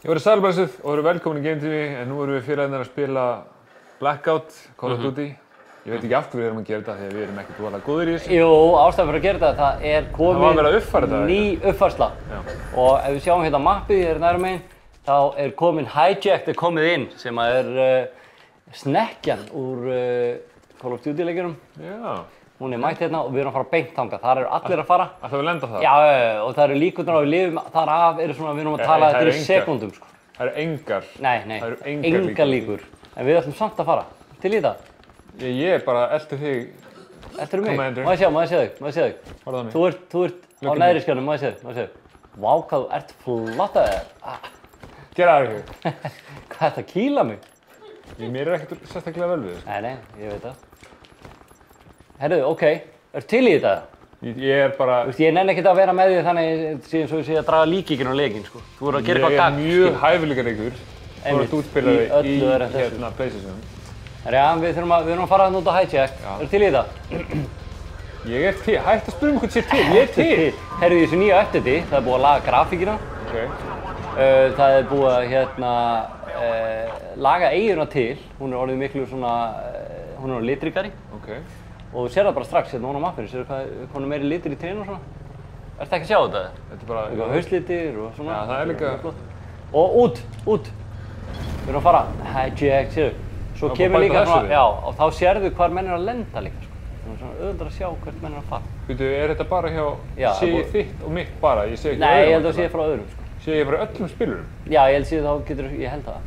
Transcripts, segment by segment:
Ég var í sælbæðsuð og eru velkomin í Game TV, en nú erum við félagarnir að spila Blackout, Call of Duty. Ég veit ekki af hverju við erum að gera þetta, því að við erum ekkert voðalega góðir í þessu. Jú, ástæðan fyrir að gera þetta, það er komin ný uppfærsla. Og ef við sjáum hérna mappið hér nærri megin, þá er komin Hijacked komið inn, sem er snekkjan úr Call of Duty leikjunum. Já. Hún er mætt hérna og við erum að fara beint þangað. Þar eru allir að fara. Ætlum við að lenda það? Já, og það eru líkurnar á við lifum þar af, eru svona, við erum að tala þetta í sekúndum, sko. Það eru engar. Nei, engar líkur. En við ætlum samt að fara. Til í það? Ég er bara elti þig. Eltir mig? Má ég sjá þig? Farðu á mig. Þú ert á neðri skjánum, má ég sjá þig? Vá, hvað þú ert flott að þér. Gera það ekki. Hvað er þetta að kýla mig? Mér er ekkert sérstaklega vel við þig. Nei, ég veit það. Herru, ok, ertu til í þetta? Ég er bara... Þú veist, ég nenni ekkert að vera með því þannig síðan svo ég sé að draga líkíkinn á leikinn, sko. Þú voru að gera eitthvað gagn, Ég er mjög hæfileikaríkur. Þú voru að útspila þig í hérna PlayStation. Herra, já, við þurfum að fara út á Hijack. Ertu til í þetta? Ég er til. Hætt að spyrja mig hvort sé til. Ég er til. Herru, í þessu nýja updati, það er búið að laga grafíkina. Það er búið að, hérna, laga eyjuna til. Hún er orðið miklu svona, hún er orðið litríkari. Og þú sér það bara strax hérna ofan á mappinu, sérðu hvað hún er meiri litir í trénu og svona. Ertu ekki að sjá þetta? Þetta er bara... Eitthvað hauslitir og svona. Já, það er líka... Og út! Við erum að fara. Hijack, sérðu. Svo kemur líka svona, já, og þá sérðu hvar menn er að lenda líka, sko. Það er svona auðvitað að sjá hvert menn er að fara. Býtu, er þetta bara hjá... Sé ég þitt og mitt bara? Ég sé ekki Nei, ég held að sé frá öðrum, sko. Sé ég bara öllum spilurum? Já, ég held það.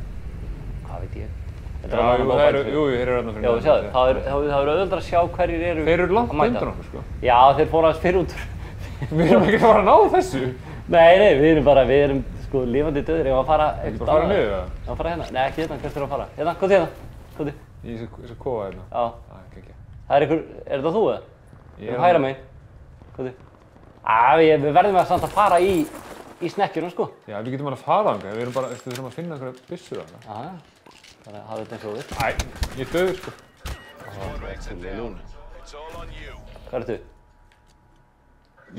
Hvað veit ég? Já, þeir eru öðrum fyrir Já, sjáðu, það er auðvitað að sjá hverjir eru að mæta. Þeir eru langt undan okkur, sko. Já, þeir fóru aðeins fyrir út. Við erum ekki að fara að ná þessu. Nei, við erum sko lifandi döðir, ég var að fara eitthvað annað. Bara fara niður, eða? Já, fara hérna. Nei, ekki hérna, hvert er að fara? Hérna, hvað er hérna? Hvað er? Í þessu kofa hérna. Já. Ekki. Það er einhver, er þetta þú eða? Ég er hægra megin. Hvað er? Við verðum samt að fara í snekkjuna, sko. Já, við getum alveg að fara þangað, við þurfum að finna einhverja byssur þarna. Þannig að hafa þetta eins og við. Æ, ég er döður, sko. Hvað ertu?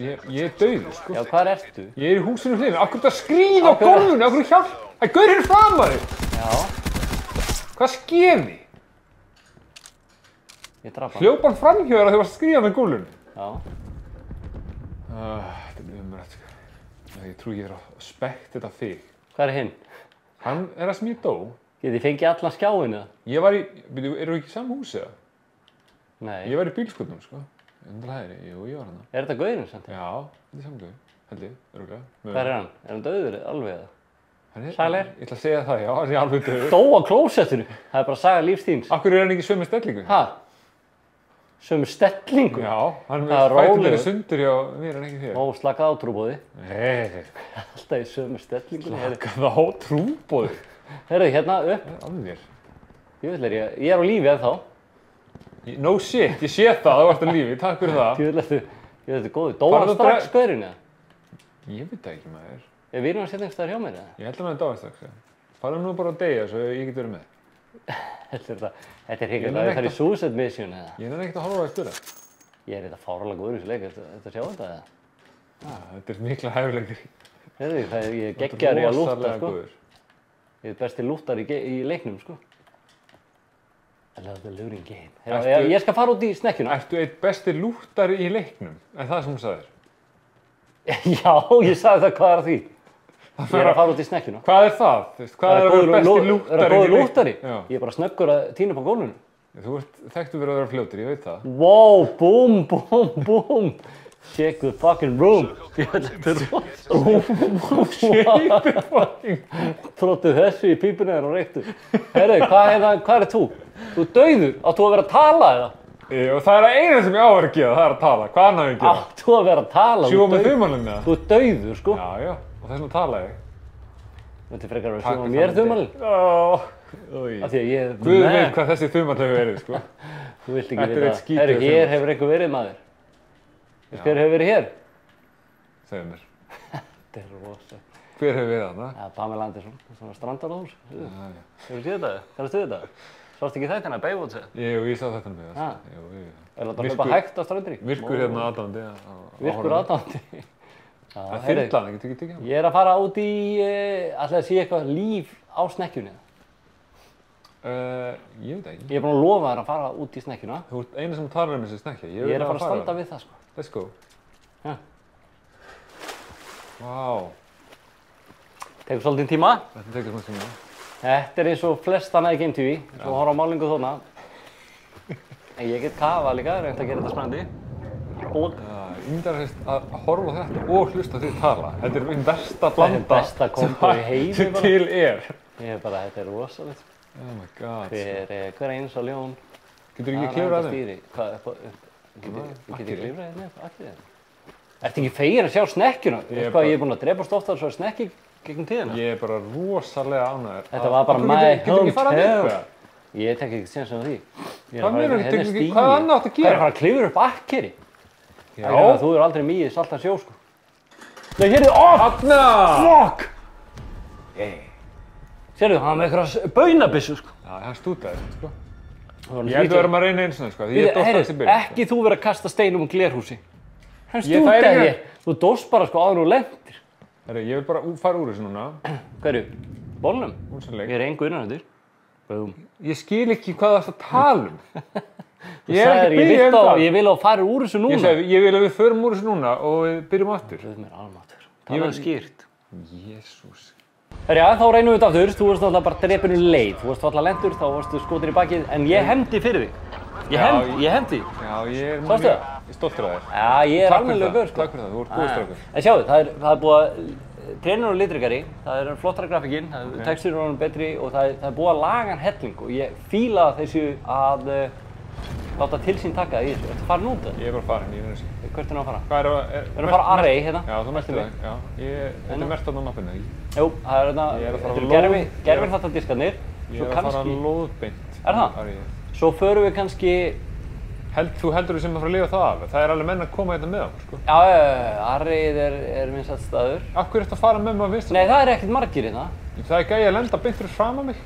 Ég er döður, sko. Já, hvað ertu? Ég er í húsinu hliðinu. Af hverju ertu að skríða á gólfinu? Af hverju hjálp? Æ, gaur hérna fram að þig! Já. Hvað skeði? Ég draf hann. Hljóp hann framhjá þér að þið varst að skríða með gólfinu? Já. Þetta er umrætt, sko. Ég trúi ekki þér að spekt þetta þig. Hvað er hinn? Hann er það sem ég dó. Getið þið fengið allan skjáinu það? Ég var í, eru við ekki í sama húsi eða? Nei. Ég var í bílskotnum, sko. Undir hæðri, jú, ég var hana. Er þetta gaurinn samt? Já, þetta er saman gaur, held ég, örugglega. Hvað er hann? Er hann dauður alveg eða? Sælir? Ég ætla að segja það, já, hann er alveg dauður. Dó á klósettinu? Það er bara að saga lífs þíns. Akkur er hann ekki sömu stellingu? Ha? Sömu stellingu? Já, hann er fætulegri sundur hjá mér en ekki þér. Ó, slakað á trúboði. Nei. Alltaf í sömu stellingu. Slakað á trúboði? Herðu, hérna upp. Alveg. Ég er á lífi ennþá. No shit, ég sé það, þú ert á lífi, takk fyrir það. Ég veit þetta góði. Dó hann strax gaurinn eða? Ég veit það ekki maður. Við erum að setja einhvers staðar hjá mér eða? Ég held að hann dáið strax, já. Fara nú bara að deyja svo ég get verið með. Þetta er hrikalegt, það er í Suicide Mission eða? Ég er ekkert að horfa á eftir það. Ég er eitthvað fáránlega góður í þessu leik, þetta sjá þetta eða? Þetta er mikla hæfileikar. Heyrðu, ég er geggjaður í að lúta, sko. Ég er besti lúttar í leiknum, sko. I love the looting game. Ég skal fara út í snekkjuna. Ertu eitt besti lúttari í leiknum? En það sem þú sagðir? Já, ég sagði það, hvað er að því? Ég er að fara út í snekkjuna. Hvað er það? Hvað er að vera besti lúttari í leiknum? Er það góður lúttari? Ég er bara snöggur að tína upp á gólfinu. Þú ert þekktu verið að vera fljótur, ég veit það. Wow, boom. Shake the fucking room. Þetta er Shake the fucking... Tróttu þessu í pípuna þér og reyktu. Herru, hvað er þú? Þú er dauður. Áttu að vera að tala eða? Og það er að eina sem ég á að vera að gera, það er að tala. Hvað annað er að gera? Áttu að vera að tala. Sjúga með þumalinn eða? Þú er dauður, sko. Já, og þess vegna tala ég. Þetta er frekar að sjúga mér þumalinn? Af því að ég... Guð veit hvað þessi þumall hefur verið, sko. Þú vilt ekki vita. Herru, hér hefur einhver verið maður. Hver hefur verið hér? Segðu mér. Þetta er rosa. Hver hefur verið þarna? Ja, Pamela Anderson, svona strandarhús. Hefur séð þetta? Kannast þú þetta? Sástu ekki þættina, Baywatch? Jú, ég sá þættina með það. Er þetta að hlaupa hægt á strandinni? Virkur hérna aðdáandi. Virkur aðdáandi? Það er þyrlan, það getur ekki tekið hana. Ég að fara út í, ætlaði að sé eitthvað líf á snekkjunni. Ég veit ekki. Ég búinn að lofa þér að fara út í snekkjuna. Þú ert einu sem talar þessi snekkja. Ég að fara að standa við það, sko. Let's go. Já. Vá. Tekur svolítið tíma. Þetta tekur svolítið tíma. Þetta eins og flest annað í Game TV. Svo horfa á málingu þarna. En ég get kafað líka, reynt að gera þetta spennandi. Ímyndar að horfa á þetta og hlusta þig tala. Þetta er minn besta blanda besta kombo í heimi sem til er. Ég er bara, þetta er rosalegt. Oh my god. Hver eins og ljón. Getur ekki klifrað þeim? Hvað, getur ég klifrað þeim upp allir þeim? Ertu ekki fegin að sjá snekkjuna? Ég er búinn að drepast ofta svo snekki gegnum tíðina. Ég er bara rosalega ánægður. Þetta var bara my hometown. Ég tek ekki séns á því. Hvað annað áttu að gera? Hvað er að fara að klifra upp akkeri? Já. Þú eru aldrei mýið saltan sjó, sko. Nei, heyrðu, Þarna! Fuck! Sérðu, hann með eitthvað baunabissu, sko. Já, hann stútaði, sko. Ég held að verðum að reyna eins og það, sko. Ég dóst þessi byrjun. Ekki þú verið að kasta steinum um glerhúsi. Hann stútaði þér. Þú dóst bara, sko, áður og lendir. Herri, ég vil bara fara úr þessu núna. Hverju? Bólnum? Úrsanleik. Ég er engu innanöndur. Búm. Ég skil ekki hvað það er að tala um. Ég er ekki að biðja um það. Ég vil að fara úr þessu núna. Ég segi, ég vil að við förum úr þessu núna og við byrjum aftur. Guð mér almáttugur. Talaðu skýrt. Jésús. Herja, þá reynum við þetta aftur. Þú varst alltaf bara drepinu leið. Þú varst alltaf lendur, þá varstu skotin í bakið. En ég hefndi fyrir þig. Ég hefndi. Já, ég er Sástu mjög stoltur af þér. Já, ég er almennilega gaur, sko. Takk fyrir það, þú ert góður strákur. En sjáðu, það er búið að treinur og litrikari, það er flottara grafíkin, textur er betri og það er búið að laga hann helling og ég fíla þessu að láta til sín taka í þessu. Ertu farin út það? Ég er bara farin, ég er þessi. Hvert er það að fara? Hvað er Við erum að fara array hérna. Já, þú merkti það. Já, þetta er mert á mappinu, ekki? Jú, það er hérna, gerfin þetta diskarnir. Ég er að fara lóðbeint. Er það? Svo förum við kannski... Þú heldur við sem að fara að lifa það af? Það er alveg menn að koma hérna með okkur, sko. Já, arrayið er vinsæll staður. Af hverju ertu að fara með mig á vinstra? Nei, það er ekkert margir hérna. Það er gæi að lenda beint fyrir fram á mig.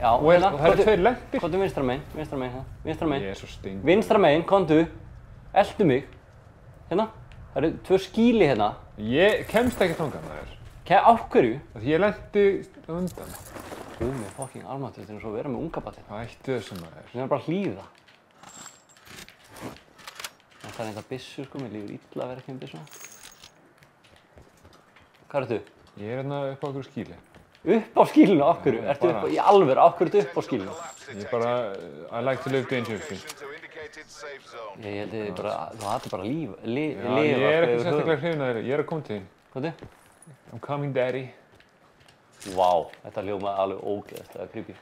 Já, og það eru tveir lendir. Komdu vinstra megin. Ég er svo sting. Vinstra megin, komdu. Eltu mig. Hérna. Það eru 2 skýli hérna. Ég kemst ekki þangað með þér. Á hverju? Því ég lendi undan. Guð mér fucking almáttugur, þetta er eins og að vera með ungabatinn. Hættu þessu maður. Við erum bara að hlýða. Það er eitthvað byssu, sko, mér líður illa að vera ekki með byssuna. Hvað ertu? Ég er hérna upp á okkur skýli. Upp á skýlinu, á hverju? Ertu upp á, í alvöru, á hverju ertu upp á skýlinu? Ég bara, I like to live dangerously. Ég held að þú hattir bara að lifa. Já, ég er ekki sérstaklega hrifinn að þér, ég er að koma til þín. Hvað er þið? I'm coming daddy. Vá, þetta hljómaði alveg ógeðslega creepy.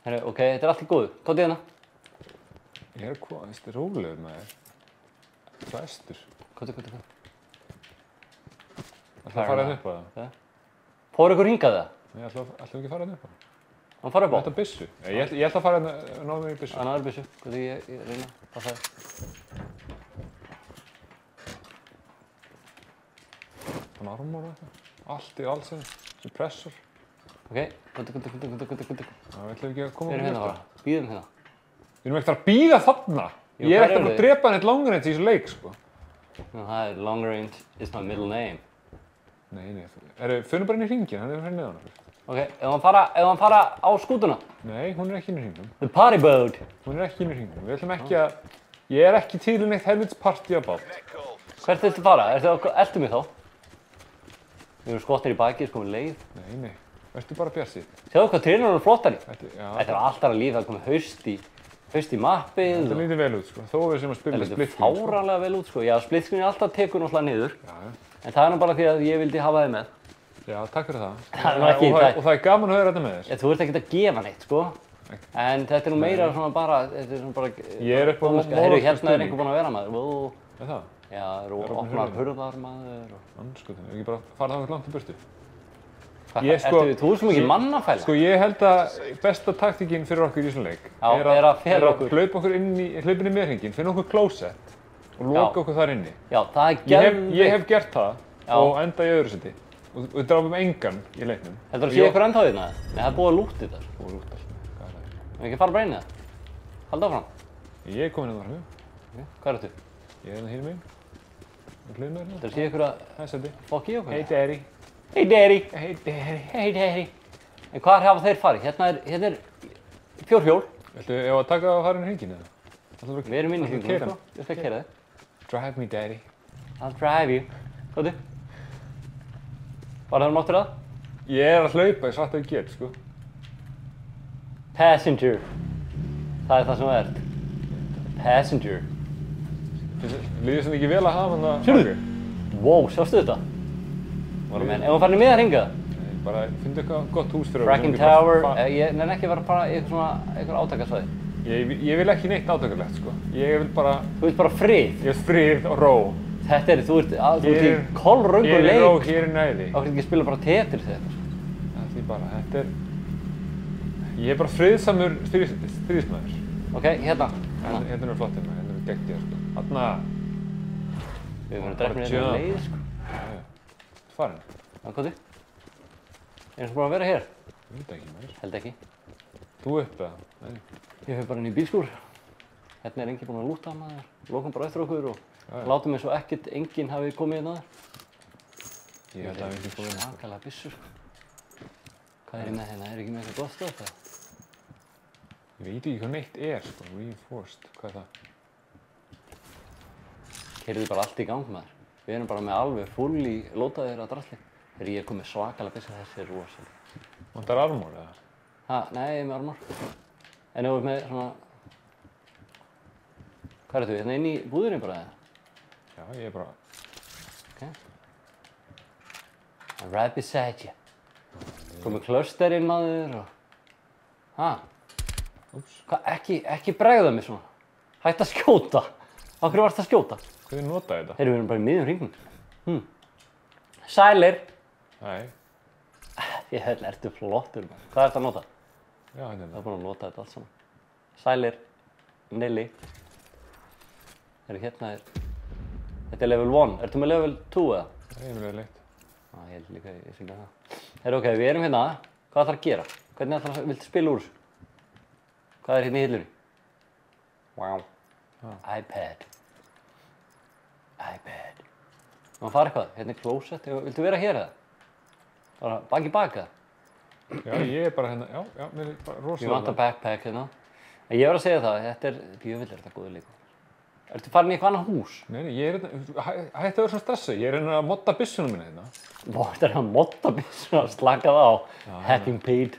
Herru, ok, þetta er allt í góðu. Komdu hérna. Ég er að koma, þetta er rólegur maður. Hræstur. Komdu. Ætlaðu að fara hérna upp á það? Fór ykkur hingað það? Nei, ætlaðu ekki að fara hérna upp á það? Hann fara upp á? Þetta er byssu. Ég ætla að fara hérna, náðu mig í byssu. Það er byssu. Hvað ég reyna að passa það? Þann armor og eitthvað. Allt í alls hérna. Suppressor. Ok, komdu. Það ætlaðu ekki að koma Við erum hérna bara. Bíðum hérna. Við erum ekkert að bíða þarna. Ég er ekkert að drepa hann eitt long range í þessu leik, sko. Það er long range is my middle name. Nei. Förum bara inn í hringinn, hann er fyrir neðan okkur. Ok, ef hann fara á skútuna? Nei, hún er ekki inn í hringnum. The party boat. Hún er ekki inn í hringnum. Við ætlum ekki að... Ég er ekki til neitt helvits party á bát. Hvert viltu fara? Eltu mig þá? Við erum skottir í bakið, sko með leið. Nei. Vertu bara bjarsið. Sjáðu hvað trínur eru flottari. Þetta er alltaf að lífa, það komið haust í mappið. Þetta lítið vel út, sko. Þó við sem að spila split screen. Þetta lítið fáránlega vel út, sko. Já, split screen alltaf tekur náttúrulega niður. Já. En það er nú bara því að ég vildi hafa þig með. Já, takk fyrir það. Og það er gaman að höra þetta með þér. Þú ert ekkert að gefa neitt, sko. En þetta er nú meira svona bara, Ég er upp á Heyrðu, hérna er einhver búinn að vera maður. Er það? Já, það eru opnar hurðar maður. Andskotin, ekki bara fara þangað langt í burtu. Þú ert svo mikið mannafæla. Sko, ég held að besta taktíkinn fyrir okkur í þessum leik er að hlaupa okkur inn í meðhringinn, finna okkur closet og loka okkur þar inni. Já, það er geðveikt. Ég hef gert það og enda í öðru seti. Og við dráfum engan í leiknum. Heldur þú að sé ykkur ennþá hérna? Nei, það er búið að lúta þetta. Búið að lúta alltaf. Hvað er það? Við ekki fara bara inn í það? Halda áfram. Ég er komin hérna fram. Hvað er þetta? Ég er hérna hínum megin. Gleðum mér Það sé ykkur að Hæsandi. fokk í okkur. Hey daddy. Hey daddy. Hey daddy. Hey daddy. En hvað hafa þeir farið? Hérna er fjórhjól. Viltu ef að taka að fara inn í hringinn eða? Við erum inn í hringinn, sko. Ég skal keyra þig. Drive me daddy. I'll drive you. Góðu. Var það máttur það? Ég að hlaupa, ég satt að ég get, sko. Passenger. Það það sem það ert. Passenger. Líður sem ekki vel að hafa hann að... Sérðu? Wow, sástu þetta? Ef hún farin í miðan hringa? Nei, bara finndu eitthvað gott hús fyrir Fracking Tower. Ég nenni ekki að vera bara í eitthvað átakasvæði. Ég vil ekki neitt átakalegt, sko. Ég vil bara... Þú vilt bara frið? Ég vil frið og ró. Þetta er, þú ert í kolröngu leik. Hér er ró, hér er næði. Þá getur ekki að spila bara Tetris þetta. Það er því bara, þetta er... Ég er bara friðsamur stríðismæður. Ok, hérna. Hérna er flottir maður, hérna er gegnt ég, sko. Þarna... Við verðum drefnir hérna leið, sko. Já. Farin. Já, hvað þú? Erum þú búin að vera hér? Ég veit ekki maður. Held ekki. Þú upp eða? Nei. Ég hef bara inn í bílskúr. Hérna er enginn búinn að lúta maður. Lokum bara eftir okkur og látum eins og ekkert enginn hafi komið inn á þér. Ég held að við ekki komið inn. Svakalega byssur. Hvað er með hérna? Er ekki með eitthvað gott stöð það? Ég veit ekki hvað neitt er, sko. Reinforced. Hvað er það? Keyrðu bara allt í gang maður. Við erum bara með alveg full í lótaðir að drasli. Þegar ég er komið svakalega byssur, þessi er rosalega. Vantar armor eða? Ha, nei, ég er með armor. En ef við erum með svona... Hvað er þetta? Hérna inn í búðurinn bara eða? Já, ég er bara... Ok. I'm right beside you. Komið klösterinn maður og... Ha? Úps. Hvað, ekki bregða mig svona. Hætt að skjóta. Á hverju varst að skjóta? Hvernig notaði þetta? Heyrðu, við erum bara í miðjum hringnum. Sælir. Nei. Ég held, ertu flottur maður. Hvað ertu að nota? Já, hérna er Það er búin að nota þetta allt saman. Sælir. Nelly. Heyrðu, hérna er... Þetta er level 1. Ertu með level 2 eða? Það er mjög leitt. Ég held líka, ég sé ekki það. Heyrðu, ok, við erum hérna. Hvað ætlar að gera? Hvernig viltu spila úr þessu? Hvað er hérna í hillunni? Wow. iPad. Má fara eitthvað? Hérna er closet. Viltu vera hér eða? Bara baki baka? Já, ég er bara hérna, já, mér er bara rosalega. Ég vantar backpack hérna. En ég var að segja það, þetta er, djöfull er þetta góður leikur. Ertu farin í eitthvað annað hús? Nei, ég er hérna, hætti að vera svona stressuð. Ég er hérna að modda byssunum minna hérna. Þetta er að modda byssuna, slaka það á. Hacking paid.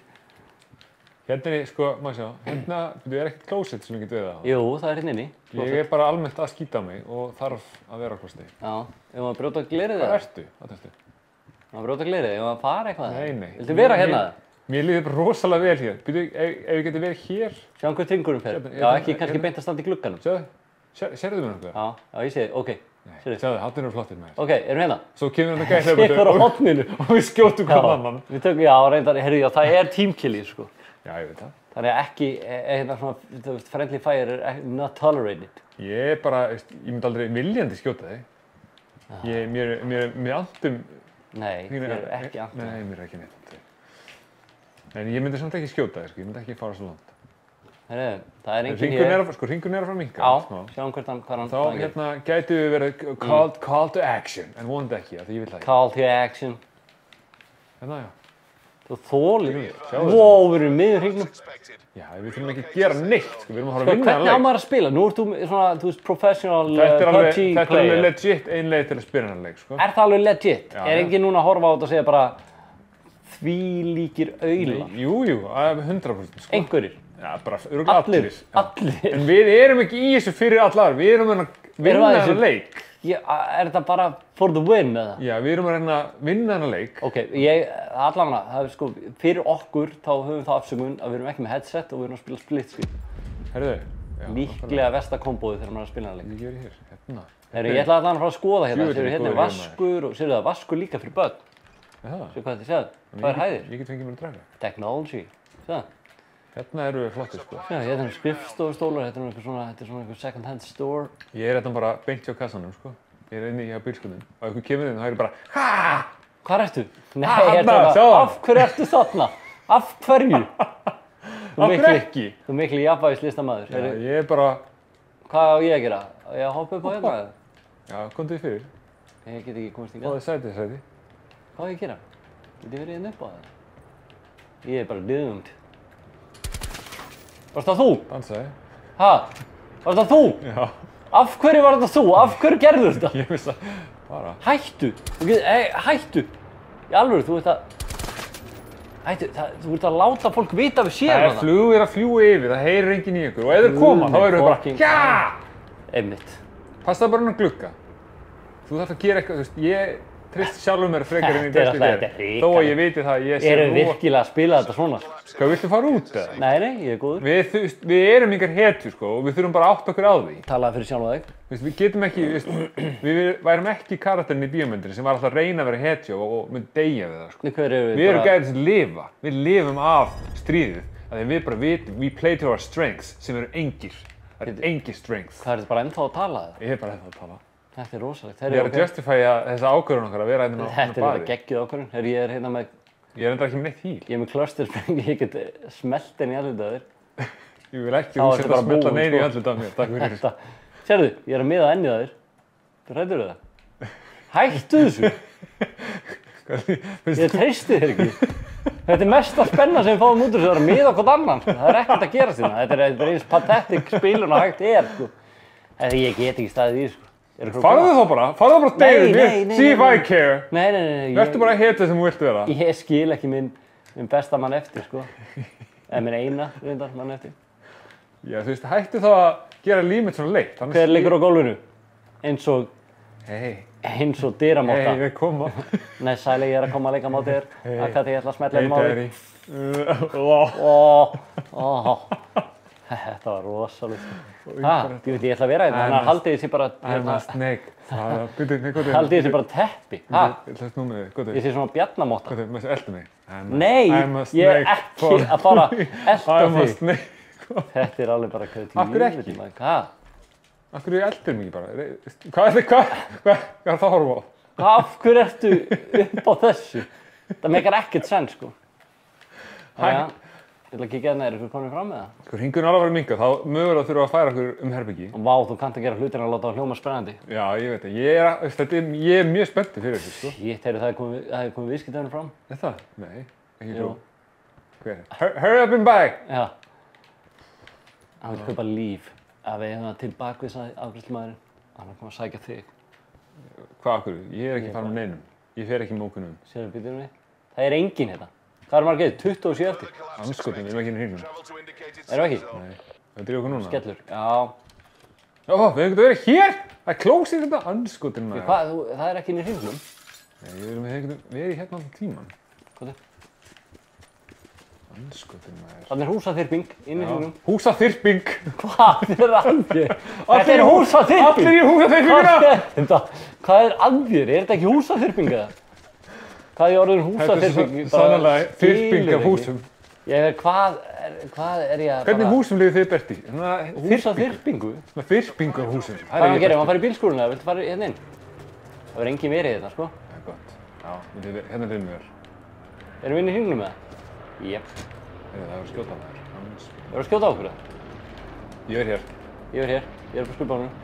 Hérna er, sko, maður sjá, hérna, þú er ekkert closet sem ég get veið á. Jú, það er hérna inni. Ég er bara almennt að skýta mig og þarf að vera okkur steg. Já, ef maður brjóta glerið Hvað það? ertu? Hvað ertu? Maður brjóta glerið, ef maður fara eitthvað? Nei. Viltu vera hérna? Mér líður bara rosalega vel hér. Býtu, ef ég geti verið hér. Sjáum hver tringurum fer. Já, ekki kannski beint að standa í glugganum. Sérðu mér nokkuð? Já, ég sé þig, ok. Sjáðu, hann eru flottir með þér. Ok, erum við hérna? Svo kemur hann að gæta Tekur á horninu. og við skjótum hvern annan. Við tökum, já, reyndar, heyrðu, já, það er teamkill í, sko. Já, ég veit það. Þannig að ekki, hérna svona, þú veist, friendly fire er not tolerated. Ég er bara, ég myndi aldrei viljandi skjóta þig. Mér andum... Nei, þér er ekki andum. Nei, mér er ekki neitt andum. En ég myndi samt ekki skjóta þig, sko. Ég myndi ekki fara svo langt. Heyrðu, það er enginn hér. Hringurinn er að fara að minnka. Já, sjáum hvað hann... Þá, hérna, gætu við verið call to action, en vonandi ekki, af því ég vil það ekki. Call to action. Hérna, já. Þú þólir. Sjáðu Wow, við erum í miðjum hringnum. Já, við þurfum ekki að gera neitt, sko. Við erum að fara að Sko, vinna hvernig á maður að spila? Nú ert þú svona, þú veist, professional PUBG Þetta er player. alveg legit ein leið til að spila hennar leik, sko. Er það alveg legit? Já, Er enginn núna að horfa á þetta og segja bara því líkir auðlar? Jú, 100%, sko. Einhverjir? Já, bara örugglega allir. Allir? En við erum ekki í þessu fyrir allar, við erum að vinna hennar leik. Er þetta bara for the win, eða? Já, við erum að reyna að vinna hennar leik. Ok, allavega, það er sko, fyrir okkur þá höfum það afsökun að við erum ekki með headset og við erum að spila split screen. Herðu, já. Líklega versta kombóið þegar maður er að spila hennar leik. Ég geri hér, hérna. Ég ætla að fara að skoða hérna, Djöfull er hérna er góður vaskur og sérðu það, vaskur líka fyrir börn. Já. Sér hvað þetta séð? Hvað er hæðir? Ég get fengið mér að draga. Technology, séð það? Hérna eru við flottir, sko. Já, hérna er skrifstofustólar, þetta er svona einhver second hand store. Ég er hérna bara beint hjá kassanum, sko. Ég er inni hjá bílskúrnum og ef einhver kemur inn þá er ég bara HAA! Hvar ertu? Nei, sjáðu hann. af hverju ertu þarna? Af hverju? Af hverju ekki? Þú mikli jafnvægislistamaður. Já, ég er bara... Hvað á ég að gera? Á ég að hoppa upp á hérna? Já, komdu þið fyrir. Ég get ekki komast hingað. Fáðu sæti. Hvað á ég að gera? Get ég verið hérna upp á það? Ég bara liðund. Varst það þú? Dansaði. Ha? Varst það þú? Já. Af hverju var þetta þú? Af hverju gerðu þetta? Ég vissi að... bara. Hættu! Hættu! Í alvöru, þú ert að... Hættu, þú ert að láta fólk vita við séum hana. Það að fljúga yfir, það heyrir enginn í ykkur. Og ef þeir koma, þá erum við bara... Já! Einmitt. Passaðu bara hann glugga. Þú þarf að gera eitthvað, þú veist, ég treysti sjálfur mér frekar en í bestu þér. Þó að ég viti það að ég sé Erum við virkilega að spila þetta svona? Hvað, viltu fara út eða? Nei, ég er góður. Við erum yngar hetjur sko og við þurfum bara að átta okkur á því. Talaðu fyrir sjálf þig. Við getum ekki, við værum ekki karakterinn í bíómyndinni sem var alltaf að reyna að vera hetja og myndi deyja við það sko. Við erum gæðir sem lifa. Við lifum af stríðið. Þegar við bara vitum, we play to our strengths sem eru engir. Það eru engir strengths. Hvað er þetta bara ennþá að tala það? Ég er bara ennþá að tala. Þetta er rosalegt. Ég er að justifya þessa ákvörðun okkar að vera hérna á baði. Þetta er bara geggjuð ákvörðun. Ég er hérna með... Ég er enda ekki með neitt híl. Ég er með clustersprengi, ég get smelt henni í andlitið á þér. Ég vil ekki þú setja að smelta neinu í andlitið á mér. Takk fyrir. Sérðu, ég er að miða ennið á þér. Þú hræddur við það? Hættu þessu! Ég treysti þér ekki. Þetta er mesta spenna sem við fáum út úr þessu, það er að miða hvort annan. Það er ekkert að gerast hérna. Þetta er eins pathetic spilun og hægt er. Ég get ekki staðið í þessu. Farðu þá bara deyðu mér, see if I care. Nei. Vertu bara að heta sem þú vilt vera. Ég skil ekki minn besta mann eftir, sko. Eða minn eina, reyndar, mann eftir. Já, þú veist, hættu þá að gera líf mitt svona leitt. Hver liggur á gólfinu? Eins og... Eins og dyramáta. Við koma. Nei, sæli, ég er að koma að leika móti þér. Akkur ég ætla að smetla henni Þetta var rosalegt. Ég ætla að vera hérna, þannig að haldið þessi bara... I'm a snake. Haldið þessi bara teppi. Ég sé svona bjarnamotta. Eltu mig. Nei, ég er ekki að fara elta þig. Þetta er alveg bara hvað Af hverju ekki? Hvað? Af hverju eltir mig bara? Hvað er það að horfa á? Af hverju ertu upp á þessu? Það meikar ekkert senn, sko. Ég ætla að kíkja hérna, ykkur komin fram með það? Sko, hringurinn alveg verið minkað, þá mögulega þurfum að færa okkur herbergi. Vá, þú kannt að gera hlutina að láta það hljóma spennandi. Já, ég veit það. Ég er mjög spenntið fyrir þessu, sko. Shit, það er komið viðskiptafinn fram. Er það? Nei, ekki hljóð. Hver? Hurry up and buy! Já. Hann vil kaupa líf. Að við hefum það til bakvið, sagði afgreiðslumaðurinn. Hann er komið að sækja þig. Hvað af hverju? Ég er ekki farin með neinum. Ég fer ekki með ókunnum. Sérðu, býtum við. Það er enginn hérna. Hvað margir? 27 eftir? Andskotin, við erum ekki inn í hringnum. Erum við ekki? Nei. Það drífa okkur núna. Skellur, já. Já, við hefum getið verið hér! Það er klósið þetta, andskotin maður. Hvað, það er ekki inn í hringnum? Nei, við hefum verið hérna allan tíman. Hvað er? Andskotin maður. Þannig er húsaþyrping inn í hringnum. Húsaþyrping? Hvað er að þér? Þetta er húsaþyrping! Allir í húsaþyrpinguna! Hvað er að þér? Er þetta ekki húsaþyrping eða? Hvað er orðin húsaþyrping? Þetta er sannarlega þyrping af húsum. Hvað er ég að... Hvernig húsum lifið þið Berti? Húsaþyrpingu? Þyrpingu af húsum. Hvað er að gera? Maður fara í bílskúruna eða viltu fara hérna inn? Það verður enginn verið hérna, sko. Það er gott. Já, hérna viljum við vera. Erum við inn í hringnum með það? Jep. Það verður skjóta á þér. Það verður skjóta á okkur það? Ég er hér. Ég er hér. Ég er upp á skuldbánum.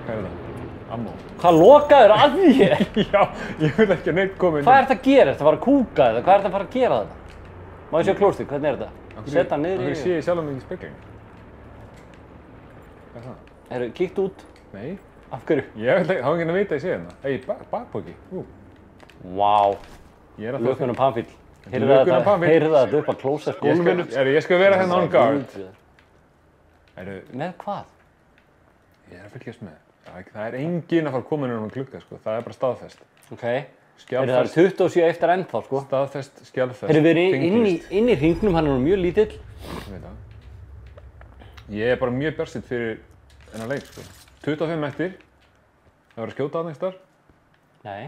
Hvað er það? Ammó. Hvað lokaður að þér? Já, ég vil ekki að neitt koma inn. Hvað er þetta að gera? Er þetta að fara að kúka eða hvað er þetta að fara að gera þetta? Má ég sjá klóstið? Hvernig er þetta? Setta hann niður í... Af hverju sé ég sjálf mig í speklingu? Hvað er það? Herru, kíkt út. Nei. Af hverju? Ég vil ekki, þá ekki að vita að ég sé hérna. Ei, bakpoki. Vá. Löggunum pannfíll. Heyrðu það upp á klósettgólfinu? Ég skal vera hérna on guard. Með hvað? Ég er að fylgjast með. Það er enginn að fara að koma inn um glugga, sko. Það er bara staðfest. Ok. Það er 27 eftir ennþá, sko. Staðfest, skjálfest. Þeir eru verið inn í hringnum, hann er mjög lítill. Ég veit það. Ég er bara mjög bjartsýnn fyrir þennan leik, sko. 25 eftir. Það var að skjóta að næstar. Nei.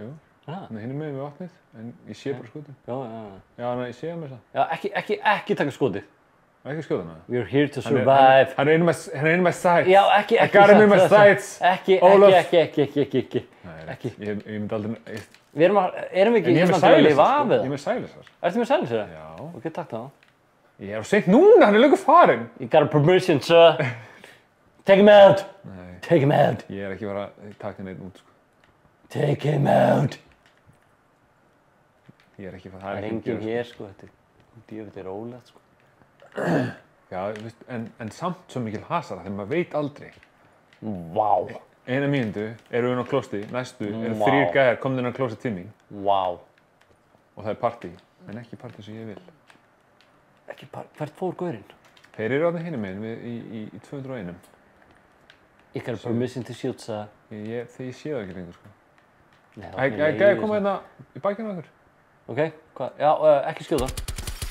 Jú. Þannig hinn er með við vatnið, en ég sé bara skotin. Já. Já, þannig að ég sé að mér það. Já, ekki taka skotið. Ekki skjóta hana. We're here to survive. Hann er in my sights. Já, ekki. I got him in my sights. Ekki. Nei, ekki. Ég myndi aldrei... Erum við ekki í Íslandi að lifa af eða? Ég er með sælisar. Ertu með sælisar? Já. Ok, takk það. Ég er á seint núna, hann er löngu farinn. You got a permission, sir. Take him out. Nei. Take him out. Ég er ekki bara að taka neitt út, sko. Take him out. Ég er ekki að það er enginn hér sko, þetta er djöfull rólegt sko. Já, en samt svo mikil hasara þegar maður veit aldrei. Vá. Eina mínútu erum við inn á klósti, næstu eru 3 gæjar komnir inn á klósti til mín. Vá. Og það er partí, en ekki partí sem ég vil. Ekki partí? Hvert fór gaurinn? Þeir eru á það hinum meginn í 201. Ykkar permission to shoot, það? Þegar ég sé það ekki lengur, sko. Nei, gæja koma hérna í bakinu á okkur. Ok, hvað? Já, ekki skjóta.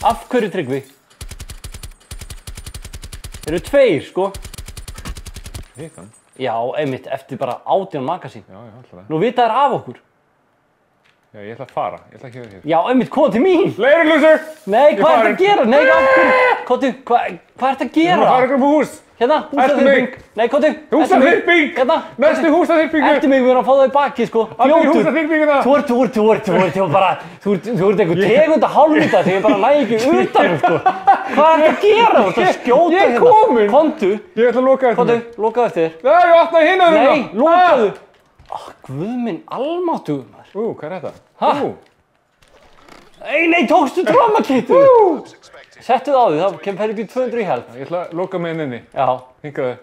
Af hverju Tryggvi? Þeir eru 2, sko. Hitt hann? Já, einmitt, eftir bara 18 magasín. Já, alltaf það. Nú vita þær af okkur. Já, ég ætla að fara. Ég ætla ekki að vera hér. Já, einmitt, koma til mín. Leiruglusur! Nei, hvað ertu að gera? Nei, af hverju? Kottu, hvað ertu að gera? Ég er að fara ykkur um hús. Hérna, húsaþyrping. Nei, kottu. Húsaþyrping! Hérna. Næstu húsaþyrpingu. Eftir mig, við erum að fá það í baki, sko. Allir húsaþyrpinguna. Þú ert einhver tegund að hálfvita þegar ég bara næ ekki utanum, sko. Hvað ertu að gera? Þú ert að skjóta hérna. Ég er komin. Komdu. Ég ætla að loka eftir mig. Kottu, lokaðu eftir þér. Nei, ég opnaði hina þarna. Nei, lokaðu. Guð minn almáttugur, maður. Hvað er þetta? Nei, tókstu trommakittu. Settu það á því, þá fer upp í 200 í held. Ég ætla að loka mig inni. Já. Hingaðu.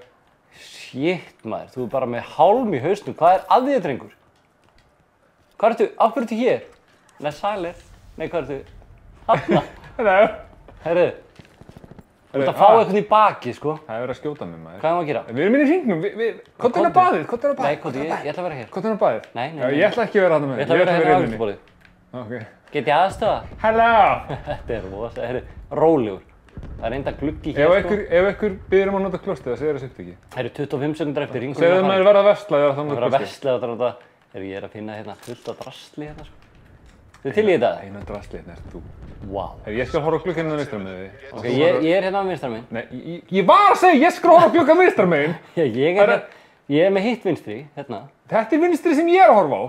Shit, maður, þú er bara með hálm í hausnum. Hvað er að þér, drengur? Hvað ertu? Af hverju ertu hér? Nei, sælir. Nei, hvað ertu? Þarna. Nei. Herru. Þú ert að fá eitthvað í baki, sko. Það er verið að skjóta mig, maður. Hvað er maður að gera? Við erum inn í hringnum. Komdu inn á baðið. Nei, komdu, ég ætla að vera hér. Komdu inn á baðið. Nei. Ég ætla ekki að vera þarna með. Ég ætla að vera hérna á afgreiðsluborðið. Ok. Get ég aðstoða? Hello! Þetta er rosa, rólegur. Það er enda gluggi hér, sko. Ef ykkur biður að nota klostið, það segir það sitt ekki. Það eru 25 sekundar eftir ringunum. Segðu maður verða að versla þegar það nota klostið. Verða að versla þegar það nota. Ég er að finna hérna fullt af drasli hérna, sko. Þið til í þetta? Einu drasli hérna ert þú. Vá. Ég skal horfa á gluggan vinstra megin með þig. Ok, ég er hérna á vinstra megin. Nei, ég var að segja ég skal horfa á gluggan vinstra megin. Ég er með hitt vinstri, hérna. Þetta er vinstri sem ég er að horfa á.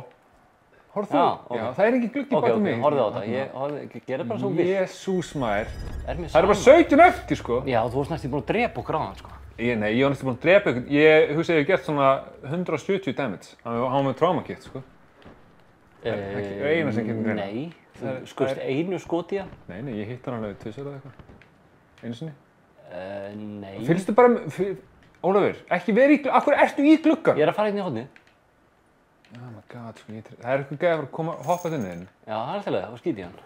Horf þú? Já, það er ekki gluggi bak mig. Ok, horfðu á þetta. Gerðu bara svo vilt. Jesús maður. Það er bara 17 eftir, sko. Já, þú varst næstum búinn að drepa okkur á hann, sko. Nei, ég var næstum búinn að drepa ykkur. Ég hugsa ég hef gert svona 170 damage. Hann var með trauma kit, sko. Eina sem getur greina. Nei, þú skoðst einu skoti í hann? Nei, ég hitt hann alveg 2 eða eitthvað. Einu sinni. Nei. Fylgstu bara, Ólafur, ekki verið í glugga. Akkur ertu í gluggan? Ég er að fara inn í hornið. Oh my god, sko, það er eitthvað gæði að fara að hoppa inn í þinn. Já, það er alltaf leið, þá skýt ég hann.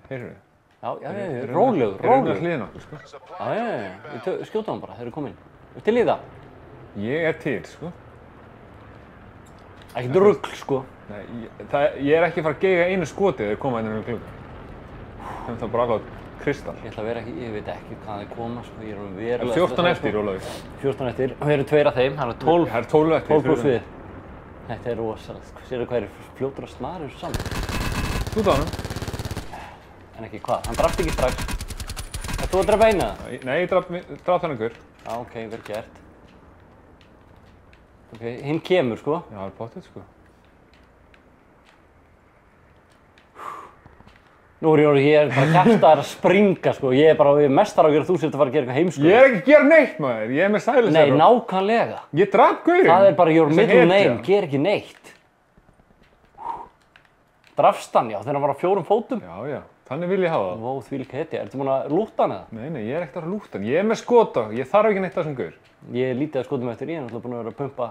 Heyrðu þið? Já, rólegur. Þeir eru að hliðina okkur, sko. Já, ég skjóta hann bara, þeir eru komin. Þú til í það? Ég er til, sko. Ekkert rugl, sko. Nei, ég er ekki að fara að geiga einu skoti þegar þeir koma inn í glugga. Það er bara alveg kristall. Ég ætla að vera ekki, ég veit ekki hvað þeir koma, sko. Ég er um verulega... 14 eftir, Ólafur. 14 eftir, og við erum 2 af þeim, það eru 12. Það eru 12 eftir. 12 pluss við. Þetta er rosalegt, sko. Sérðu hvað er fljótur að snara þessu saman. Þú á hann. En ekki hvað, hann drafst ekki strax. Ert þú að drepa eina? Nei, ég draf þann einhver. Já, ok, vel gert. Ok, hinn kemur, sko. Já, það er potið, sko. Nú er ég bara hjartaðar að springa, sko. Ég er bara mestar á að gera þú sér að fara að gera eitthvað heimskulega. Ég er ekki að gera neitt, maður. Ég er með silence error. Nei, nákvæmlega. Ég draf gaurinn. Það er bara your middle name. Ger ekki neitt. Drafst hann, já, þegar hann var á 4 fótum. Já. Þannig vil ég hafa það. Vó, þvílík hetja. Ertu búinn að lúta hann eða? Nei, ég er ekkert að lúta hann. Ég er með skota. Ég þarf ekki neitt af þessum gaur. Ég er lítið að skotum eftir ég er náttúrulega búinn að vera að pumpa.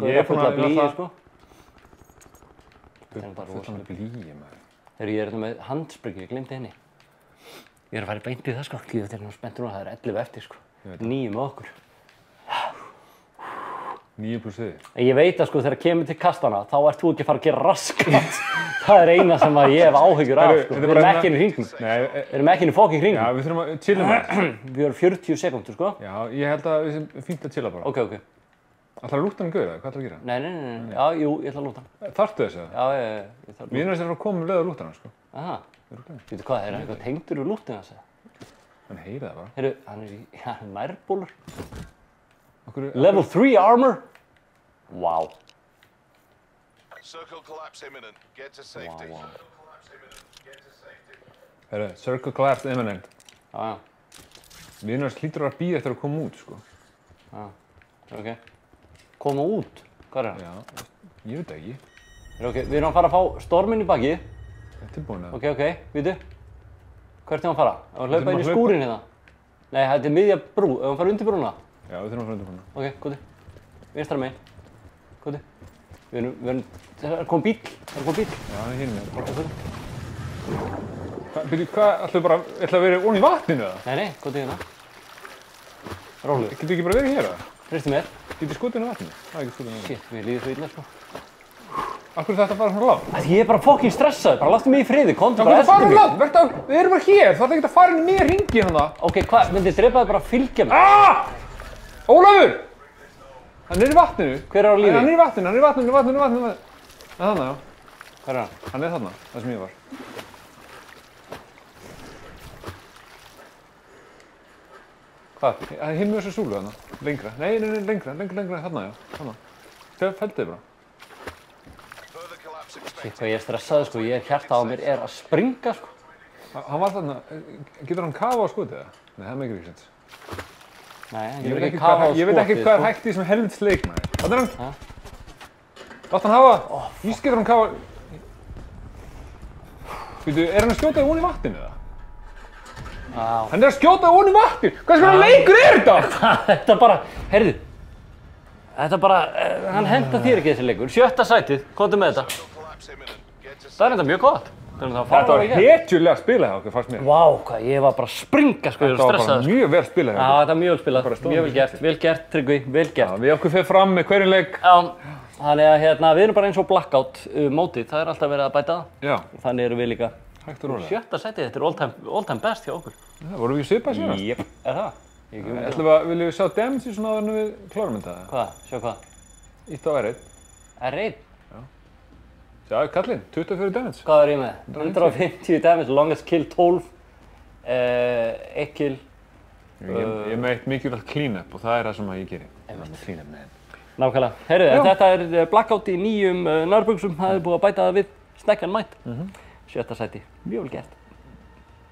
Ég er búinn að blíi, sko. Pumpa fullan blíi, maður. Ég er hérna með handsprengi, ég glemdi henni. Ég er að fara í beint í það, sko. Gíðu þetta er spenntur núna, það er 11 eftir, sko. 9 með okkur. 9 pluss þið. Ég veit að, sko, þegar kemur til kastana, þá ert þú ekki að fara að gera raskat. Það er eina sem að ég hef áhyggjur af, sko. Við erum ekki inn í hringnum. Við erum ekki inn í fucking hringnum. Já, við þurfum að chilla með. Við erum 40 sekúndur, sko. Já, ég held að við séum fínt að chilla bara. Ok. Ætlarðu að lúta hann gauða? Hvað ætlarðu að gera? Nei. Já, jú, ég ætla að lúta hann. Þarftu þessu? Já, ég þarf. Við erum þess að koma með leið að lúta hann, sko. Aha. Veitu hvað, er hann eitthvað tengdur úr lútinu þess að? Hann heyri það bara. Heyrðu, hann er í nærbólur. Level 3 armor. Wow. Circle collapse imminent. Get to safety. Herru, circle collapse imminent. Já. Við erum hlýtur að bíða eftir að koma út, sko. Já, ok. koma út. Hvað er það? Já, ég veit ekki. Ok, við erum að fara að fá storminn í bakið. Tilbúin eða? Ok, vítu. Hvert erum við að fara? Ef við hlaupa inn í skúrinn hérna? Nei, þetta er miðja brú. Ef við fara undir brúna? Já, við þurfum að fara undir brúna. Ok, góði. Vinstra megin. Góði. Við erum... Það er komið bíll. Já, það er hérna. Hvað, ætlaðu bara... ætlaðu að vera ofan í vatninu eða? Nei, góði hérna. Rólegur. Getur ekki bara verið hér eða? Hristu mér. Getur skotið inn á vatninu? Það er ekki skotið inn á vatninu. Shit, mér líður svo illa, sko. Af hverju þetta fara svona langt? Ég er bara fucking stressaður. Bara láttu mig í friði. Komdu bara eftir mig. Við erum bara hér. Það er ekki að fara inn í nýja hringi hérna. Ok, hvað? Myndi drepaði bara að fylgja mig. Ólafur! Hann er í vatninu. Hver er á lífi? Hann er í vatninu. Þarna, já. Hvar er hann? Hann er þarna, það sem ég var. Hvað? Það er hinn með þessu súlu þarna. Lengra. Nei, lengra. Þarna, já. Þarna. Felldu þið bara. Shit, hvað ég er stressaður, sko. Hjartað á mér er að springa, sko. Hann var þarna. Getur hann kafa á skotið það? Nei, það er mikið ríksins. Nei, hann getur ekki kafa á skotið. Ég veit ekki hvað er hægt í þessum helvits leikmaður. Þarna er hann. Látt hann hafa. Víst getur hann kafa. Veitu, er hann að skjóta það ofan í vatninu eða? Hann er að skjóta það ofan í vatninu! Hvað svona leikur er þetta? Þetta bara, heyrðu. Þetta bara, hann henta þér ekki þessi leikur. 7. sætið, komdu með þetta. Það er þetta mjög gott. Þetta var hetjulega spilað hjá okkur, fannst mér. Vá, hvað, ég var bara að springa, sko, ég var stressaður. Þetta var bara mjög vel spilað hjá okkur. Já, þetta var mjög vel spilað. Mjög vel gert, Tryggvi, vel gert. Við okkur fyrir fram með hverju leik. Já, þannig að við erum bara eins og blackout mótið. Það er alltaf verið að bæta það. Já. Þannig erum við líka. Hægt og rólega. 7. sætið, þetta er all time best hjá okkur. Það vorum við svipað síðan. Jep, er það? Viljum við sjá damage svona áður en við klárum þetta? Hvað? Sjá hvað? Ítt á R1. R1? Já. Sjá, kallinn, 24 damage. Hvað er ég með? 150 damage, longest kill 12. 1 kill. Ég er með eitt mikilvægt clean-up og það er það sem ég gerir. Nákvæmlega. Heyrðu, þetta er blackout í nýjum nærbuxum. Það er búið að bæta það við. Sneggan mætt. 7. sæti. Mjög vel gert.